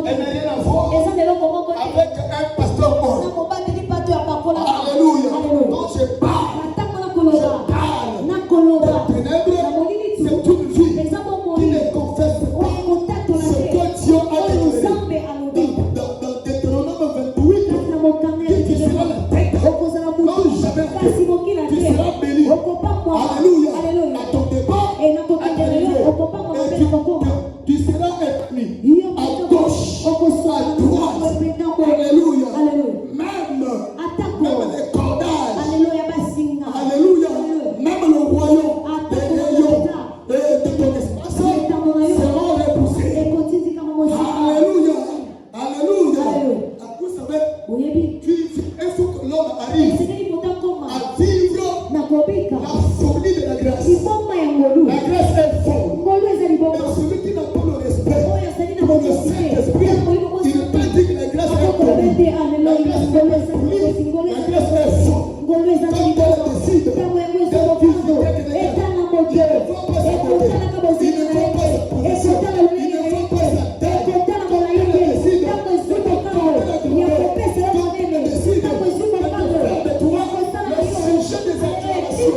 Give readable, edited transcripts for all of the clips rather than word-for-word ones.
elle n'a rien à voir avec un pasteur mort. Alléluia. Donc je parle des ténèbres, c'est une vie qui les confesse pas ce que Dieu a déclaré. Dans Deutéronome 28, tu seras la tête, non jamais la tête. Tu seras béni. Alléluia. À ton départ, à ton arrivée. Tu seras épanoui. À gauche, à droite. Alléluia. Même les cordages. Alléluia. Même le royaume des rayons de ton espace seront repoussés. Alléluia. Alléluia. Vous savez, il faut que l'homme arrive à vivre la folie de la grâce. La grâce est folle. Et celui qui n'a pas le respect pour le Saint-Esprit, il ne peut pas dire que la grâce est folie. La grâce est folie. La grâce est folle. Quand elle décide de vivre avec les gars, il ne faut pas s'aborder. Il ne faut pas sa position. Il ne faut pas sa tête. Quand elle décide de porter la douleur, quand elle décide de faire de toi le sujet des acclamations,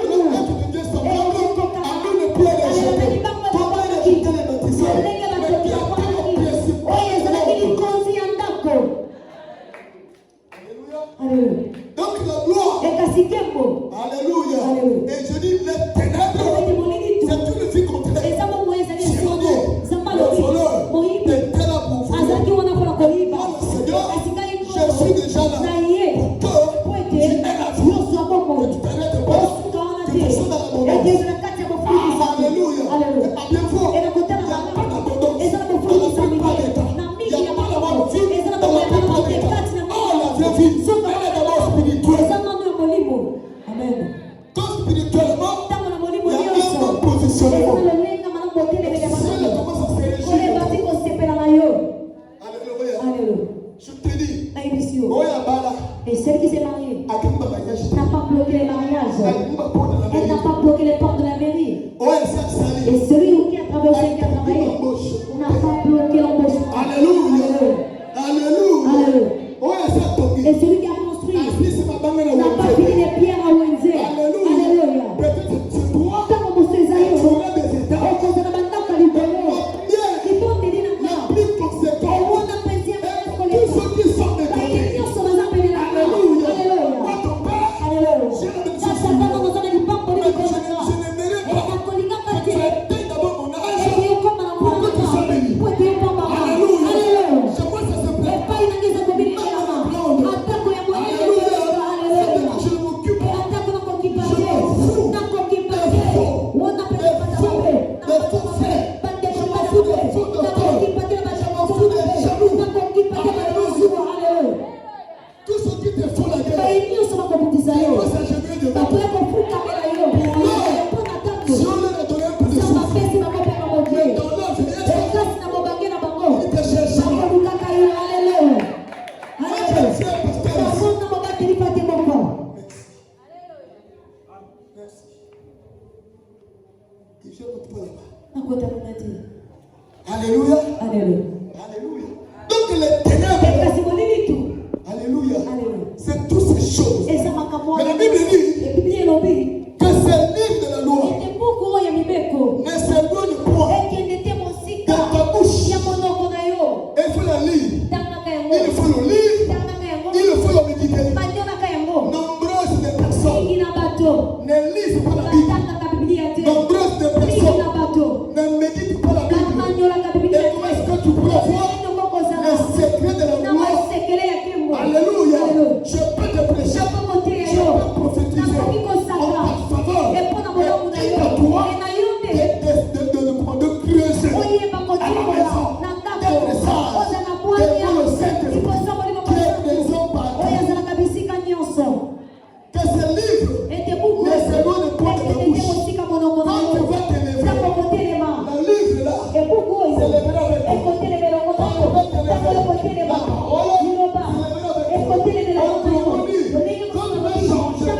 l'autre de Dieu son membre, à nous ne plus les jeter. Comment les jeter les bâtisseurs? Mais qui a pris le principe? Alléluia. Donc la gloire. Alléluia. Et je dis les ténèbres, c'est une vie contraire. Le voleur était là pour voler. Moi, le Seigneur, je suis déjà là pour que tu aies la vie, que tu permettes de voir, que tu sois dans l'abondance. Alléluia. À bien voir, il n'y a pas d'abondance dans la plupart des temps. Il n'y a pas d'avoir vie dans la plupart des temps. Oh, la vraie vie, elle est d'abord spirituelle. Amen. Donc spirituellement, il y a un bon positionnement. Si elle commence à se réjouir, alléluia. Je te dis, et celle qui s'est mariée n'a pas bloqué les mariages. Elle n'a pas bloqué les portes de la mairie. Et celui qui a traversé, qui a travaillé, on n'a pas bloqué l'embauche. Alléluia. Alléluia. Et celui qui a construit n'a pas fini les pierres à Wenze. Alléluia. Peut-être c'est toi Quand on se qui auras des états. La plus conséquente. Tous ceux qui sont des côtés. Alléluia. Moi, ton père, j'ai l'habitude. Je n'aimerais pas que tu atteignes d'abord mon âge pour que tu sois béni. Alléluia. C'est moi ça se plaît. Je m'occupe. Tout ce qui te fout la gueule. Moi, ça je viens de voir. Si on leur a donné un peu de souffle, mais dans leur vie, il te cherche. Alléluia. Alléluia. Donc les ténèbres. Alléluia. C'est toutes ces choses. Mais la Bible dit que ces livres de la loi ne s'éloignent point de ta bouche. Il faut la lire. Il faut le lire. Il faut le méditer. Nombreuses des personnes ne lisent pas la Bible. Nombreuses des personnes ne méditent pas la Bible. Et comment est-ce que tu peux voir le secret de la loi? Alléluia. Je peux te prêcher. Je peux prophétiser en ta faveur. Et à toi de creuser à la maison. D'être sage. Devant le Saint-Esprit. Qui est maison par terre. Que ce livre ne s'éloigne point de ta bouche. Quand tu vas te lever, le livre là s'élèvera avec toi. Quand tu vas te lever, la parole s'élèvera avec toi. Quand tu vas changer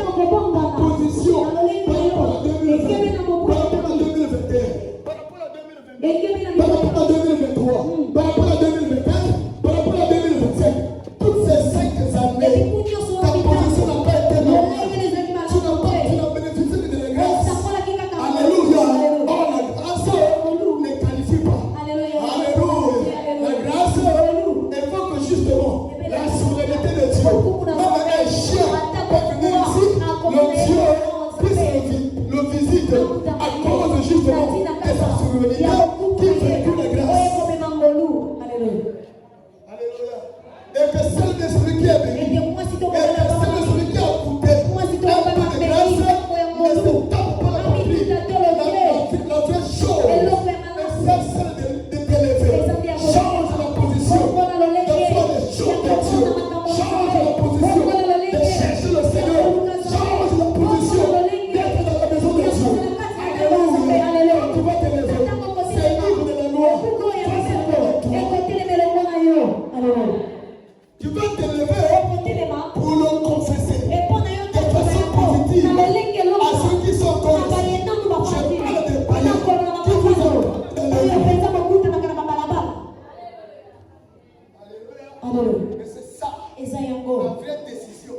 Mais c'est ça. La vraie décision.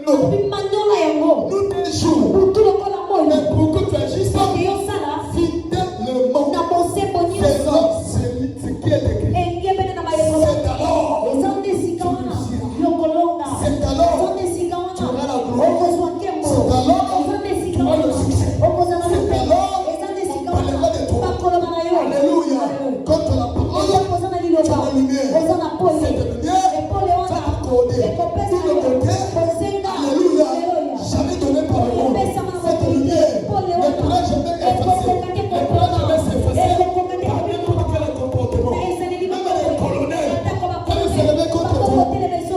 Nous des jours. Mais pour que tu agisses fidèlement, c'est ce qui est écrit. C'est alors tu auras la gloire. C'est alors tu auras le succès. C'est alors on parlera de toi. Alléluia. Quand tu as la parole, tu as la lumière. Cette lumière va t'accorder tout le côté. Alléluia. Jamais donné par le monde. Cette lumière ne pourra jamais effacer. Ne pourra jamais s'effacer par n'importe quel comportement. Même les colonels, quand ils se réveillent contre toi,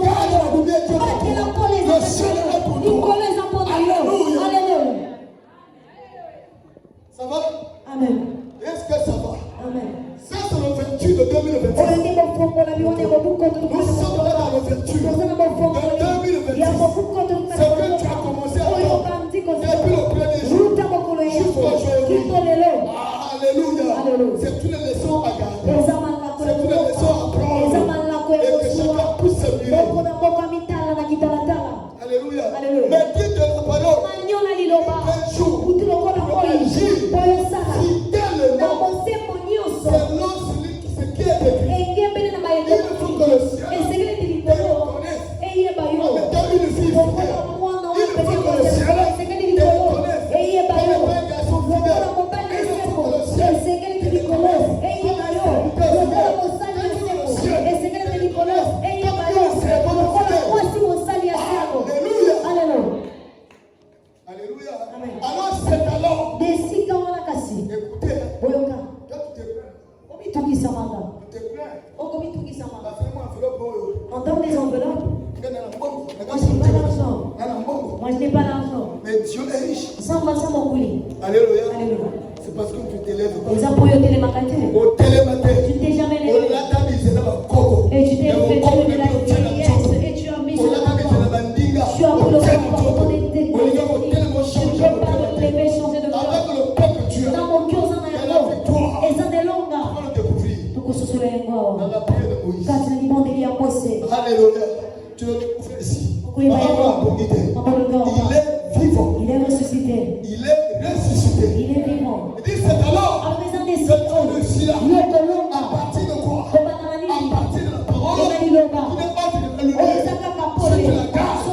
car la lumière qui est le ciel est pour toi. Alléluia. Ça va? Amen. Est-ce que ça va? Amen. Ça, c'est le 28 de 2026. Nous sommes là dans le 28 de 2026. Ce que tu as commencé à faire depuis le premier jour jusqu'à aujourd'hui. Alléluia. C'est une leçon à garder. C'est une leçon à prendre. Et que chacun puisse se virer. Alléluia. Mais dites de la parole. Un jour, pour agir fidèlement. C'est celui qui est écrit. Il faut que le ciel te reconnaisse. En mettant une fille fidèle. Il faut que le ciel te reconnaisse. Comme un garçon fidèle. Il faut que le ciel te reconnaisse. Alléluia. Alors c'est alors. Écoutez. Toi tu te plains. Tu te plains. Fais-moi enveloppe. On donne des enveloppes. Moi je n'ai pas l'argent. Mais Dieu est riche. Alléluia. C'est parce que tu t'élèves pas. Au télématin. Tu t'es jamais levé. Et tu t'es fait de la vieillesse. Et tu as mis sur la main. Tu as pris le temps pour ton été. Je ne peux pas me lever, changer de cœur. Dans mon cœur, ça n'a rien. Et ça n'est long. Donc, ce soit les morts. Quand tu as demandé à Moïse. Alléluia. Tu le fais ici. Il est vivant. Il est ressuscité. Il est ressuscité. Il est vivant. Il dit c'est alors que je suis là. À partir de quoi? À partir de la parole qui n'est pas de la lumière. Si tu la gardes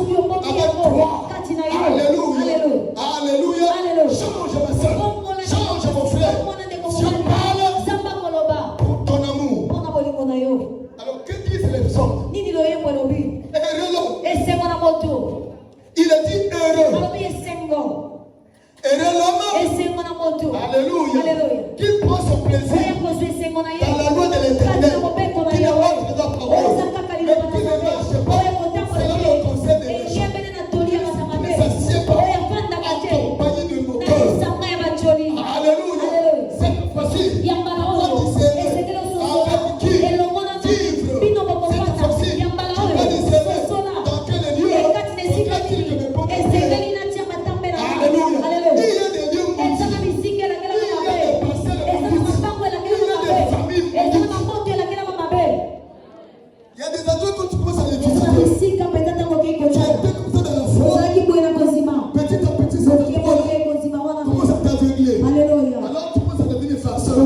avec toi. Alléluia. Alléluia. Change ma soeur. Change mon frère. Dieu parle pour ton amour. Alors que disent les hommes? Il a dit heureux. Heureux l'homme. Alléluia. Qui prend son plaisir dans la loi de l'éternel. Qui ne marche que dans la parole. Et qui ne marche pas selon le conseil des méchants. Qui ne s'assied pas accompagné de nos cœurs. Alléluia. Cette fois-ci, on disait avec qui vivre. Cette fois-ci, tu vas discerner dans quel lieu. Faut-il que me porte. Alléluia. Il y a des lieux maudits. Il y a des parcelles maudites. Il y a des familles maudites. Il y a des endroits que tu commences à les visiter. Tu es comme ça dans la foi. Petit à petit, ça commence à t'aveugler. Alors tu commences à devenir farceur.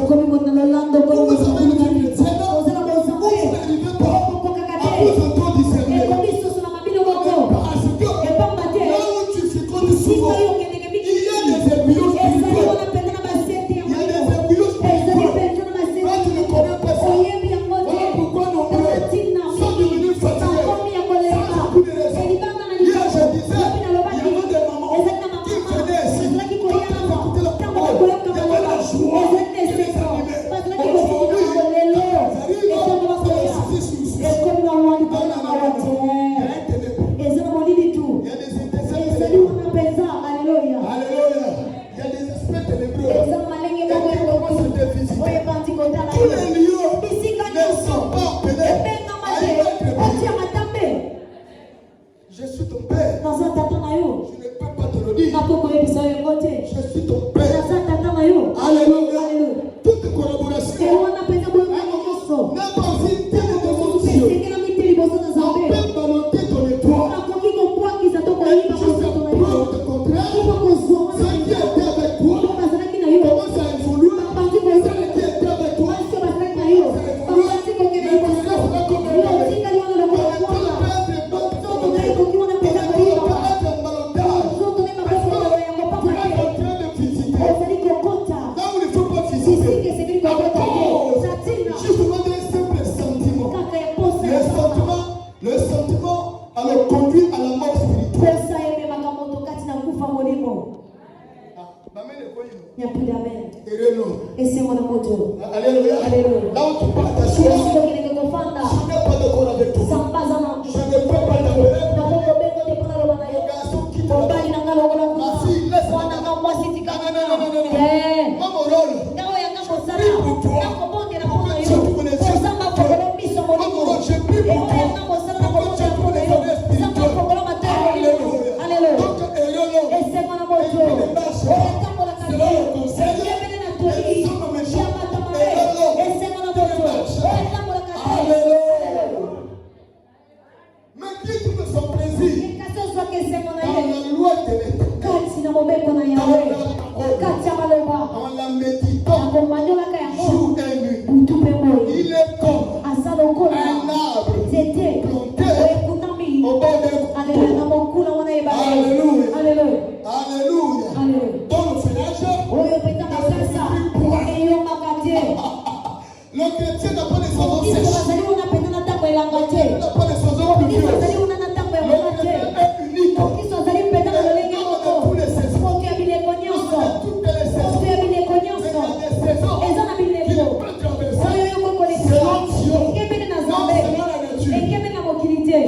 Il n'y a plus d'amen. Et c'est mon amour. Alléluia. Alléluia. Là où tu parles ta Je chose, suis je n'ai pas d'accord avec toi. Je ne peux pas t'appeler. Le garçon quitte la fille, laisse moi. Mon rôle. Prie pour toi. Je t'ouvre les yeux. Mon rôle, je prie pour toi. Pourquoi tu apprends les années spirituelles? Alléluia. Donc, et c'est mon amour. c'est là le conseil. Et sont nos méchants. Alléluia. Mais qui trouve son plaisir dans la loi de l'Éternel, en la méditant jour et nuit. Il est comme un arbre planté au bord d'un cours. Alléluia. Alléluia. Dans le village, le chrétien n'a pas les oiseaux sèches. Le chrétien n'a pas les oiseaux pluvieux. Le chrétien est unique. On est dans tous les saisons. On est dans toutes les saisons. Mais il y a des saisons qui ne peuvent pas traverser. C'est l'option. Non, c'est pas la nature.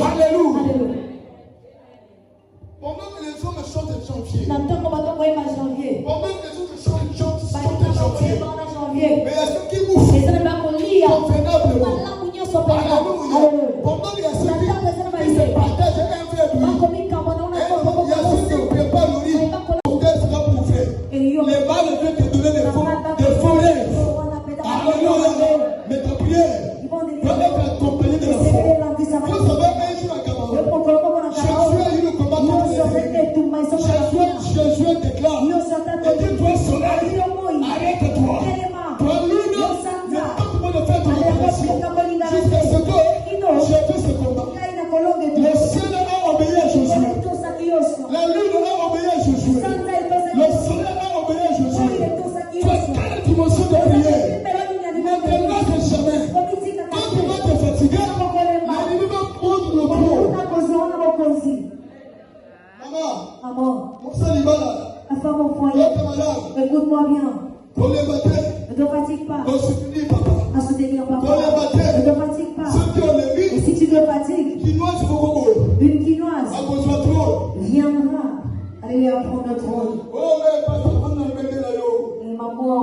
Alléluia. Pendant que les hommes chantent janvier. Pendant que les autres chantent janvier. Mais il y a ceux qui bouffent convenablement. Alléluia. Pendant qu'il y a ceux qui se partagent un verre d'huile. Et il y a ceux qui préparent le riz. Peut-être sera bouffé. Les balles veulent te donner des faux rêves. Alléluia. Mais ta prière doit être accompagnée de la foi. Vous savez, un jour à Cameroun, Jésus a eu le combat contre les ennemis. Jésus déclare, et dit toi soleil, arrête-toi. Toi lune, ne tente pas de faire ton apparition. Jusqu'à ce que j'ai fait ce combat. Le ciel a obéi à Josué. La lune a obéi à Josué. Le soleil a obéi à Josué. Tu as 4 dimensions de prière. Ne te laisse jamais. Quand tu vas te fatiguer, l'ennemi va prendre le trône. Maman, mon salibala, écoute-moi bien. pour les matin, Ne te fatigue pas. pour soutenir papa. À soutenir papa. Pour les matin, Ne te fatigue pas. ceux qui ont les Et vies, si tu te fatigues, qui noient sur vos une quinoise à besoin de trône. viendra. Alléluia, prendre le trône. Oh, mais pas ça, on a le là. Et maman,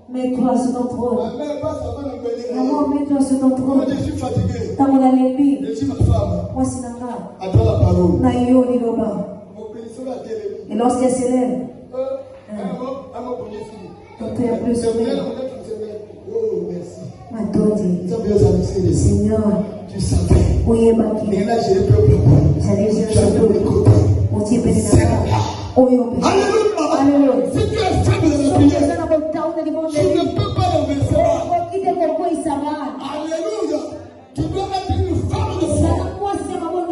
mets-toi sur ton trône. Ma mère, pas ça, on a le Maman, mets-toi sur ton Moi, trône. je suis fatigué. Dans mon alébi, Je suis ma femme. moi c'est Nanga. Attends la parole. Naïo Liloba. Mon bénisson a télé. Et lorsqu'elle s'élève, Oh, merci. ma doti, Ça veut dire que Seigneur, tu savais. où est Baki? Et là, j'ai le peuple. J'allais dire J'avais le côté. on t'y est pénétré. Où est Baki? Alléluia. Alléluia. Si tu es faible dans la prière, tu ne peux pas renverser là. Alléluia. Tu dois être une femme de foi.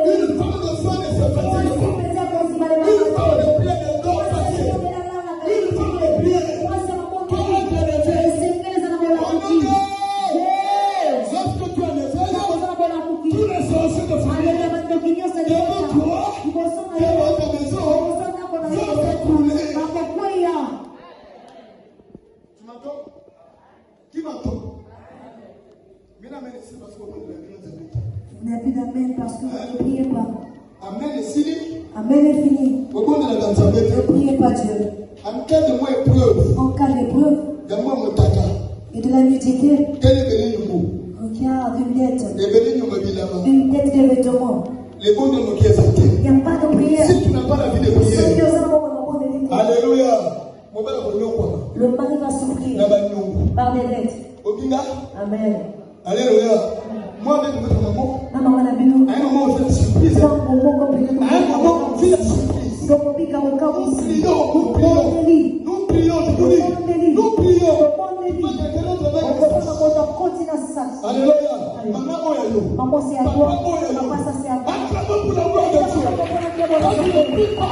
Une femme de foi ne se fatigue pas. Une femme de prière ne dort pas. Une femme de prière. Lorsque tu as les ailes, tous les sorciers de famille, devant toi, devant ta maison, vont s'écrouler. Tu m'entends? Qui m'entend? Mais amen ici parce qu'on est Il n'y a plus d'amen parce que vous ne priez pas. amen ici. Amen est fini. Au bout de la danse, Ne priez pas Dieu. en cas de moi épreuve, En cas d'épreuve de moi mon tata, et de la nudité, quel est venu le mot? regarde une lettre. Les bénis nous mobilament. Une lettre de vêtements. Les bons de nos qui est acté. Il n'y a pas de prière. Si tu n'as pas la vie de prière, alléluia. Mon père a connu quoi? Le mari va souffrir par des lettres. Obinga. Amen. Alléluia. Moi, avec notre maman, à un moment, on fait la surprise. À un moment, on fait la surprise. Nous prions, je vous dis. Nous prions. Alléluia. Maman, oyayo. Maman, c'est à toi. Papa, oyayo. Papa, ça c'est à toi. Acclamons pour la gloire de Dieu. Quand tu ne pries pas,